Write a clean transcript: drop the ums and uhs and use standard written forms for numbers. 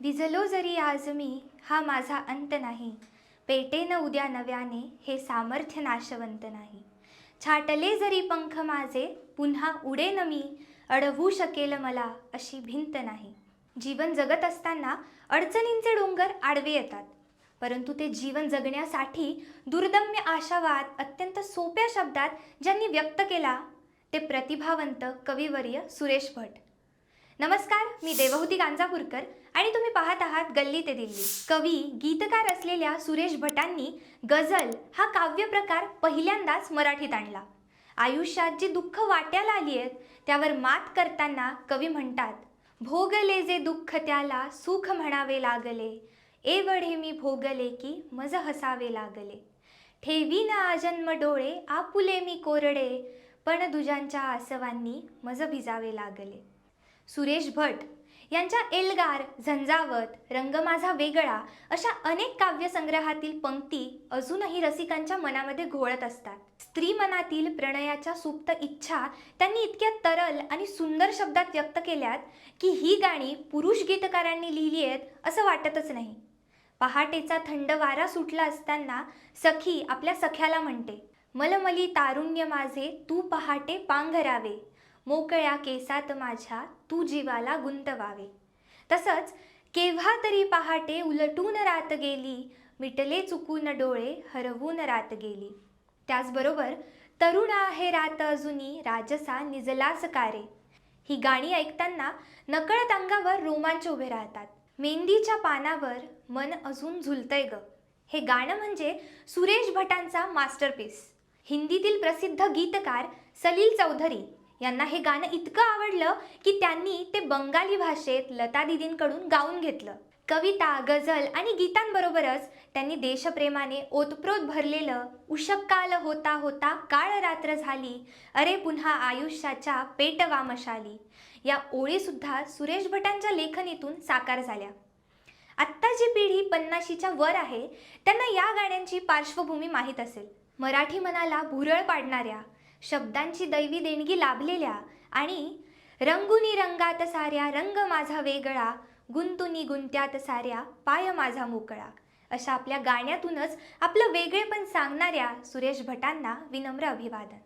विझलो जरी आज मी, हा माझा अंत नाही. पेटेन उद्या नव्याने, हे सामर्थ्य नाशवंत नाही. छाटले जरी पंख माझे, पुन्हा उडेन मी. अडवू शकेल मला अशी भिंत नाही. जीवन जगत असताना अडचणींचे डोंगर आडवे येतात, परंतु ते जीवन जगण्यासाठी दुर्दम्य आशावाद अत्यंत सोप्या शब्दात ज्यांनी व्यक्त केला ते प्रतिभावंत कविवर्य सुरेश भट. नमस्कार, मी देवहूती गांजापूरकर आणि तुम्ही पाहत आहात गल्ली ते दिल्ली. कवी गीतकार असलेल्या सुरेश भटांनी गझल हा काव्य प्रकार पहिल्यांदाच मराठीत आणला. आयुष्यात जी दुःख वाट्याला आली आहेत त्यावर मात करताना कवी म्हणतात, भोगले जे दुःख त्याला सुख म्हणावे लागले. एवढे मी भोगले की मज हसावे लागले. ठेवी ना आजन्म डोळे आपुले मी कोरडे, पण दुजांच्या आसवांनी मज भिजावे लागले. सुरेश भट यांच्या एल्गार, झंझावत, रंग माझा वेगळा अशा अनेक काव्यसंग्रहातील पंक्ती अजूनही रसिकांच्या मनामध्ये घोळत असतात. स्त्री मनातील प्रणयाच्या सुप्त इच्छा त्यांनी इतक्या तरल आणि सुंदर शब्दात व्यक्त केल्यात की ही गाणी पुरुष गीतकारांनी लिहिली आहेत असं वाटतच नाही. पहाटेचा थंड वारा सुटला असताना सखी आपल्या सख्याला म्हणते, मलमली तारुण्य माझे तू पहाटे पांघरावे. मोकळ्या केसात माझ्या तू जीवाला गुंतवावे. तसंच केव्हा तरी पहाटे उलटून रात गेली, मिटले चुकून डोळे हरवून रात गेली. त्याचबरोबर तरुण आहे रात अजूनी राजसा निजलास कारे. ही गाणी ऐकताना नकळत अंगावर रोमांच उभे राहतात. मेंदीच्या पानावर मन अजून झुलतंय ग, हे गाणं म्हणजे सुरेश भटांचा मास्टरपीस. हिंदीतील प्रसिद्ध गीतकार सलील चौधरी यांना हे गाणं इतकं आवडलं की त्यांनी ते बंगाली भाषेत लता दीदींकडून गाऊन घेतलं. कविता, गझल आणि गीतांबरोबरच त्यांनी देशप्रेमाने ओतप्रोत भरलेलं उषक्काल होता होता काळ रात्र झाली, अरे पुन्हा आयुष्याच्या पेटवा मशाली या ओळीसुद्धा सुरेश भटांच्या लेखणीतून साकार झाल्या. आत्ताची पिढी 50च्या वर आहे त्यांना या गाण्यांची पार्श्वभूमी माहीत असेल. मराठी मनाला भुरळ पाडणाऱ्या शब्दांची दैवी देणगी लाभलेल्या आणि रंगुनी रंगात साऱ्या रंग माझा वेगळा, गुंतुनी गुंत्यात साऱ्या पाय माझा मोकळा अशा आपल्या गाण्यातूनच आपलं वेगळेपण सांगणाऱ्या सुरेश भटांना विनम्र अभिवादन.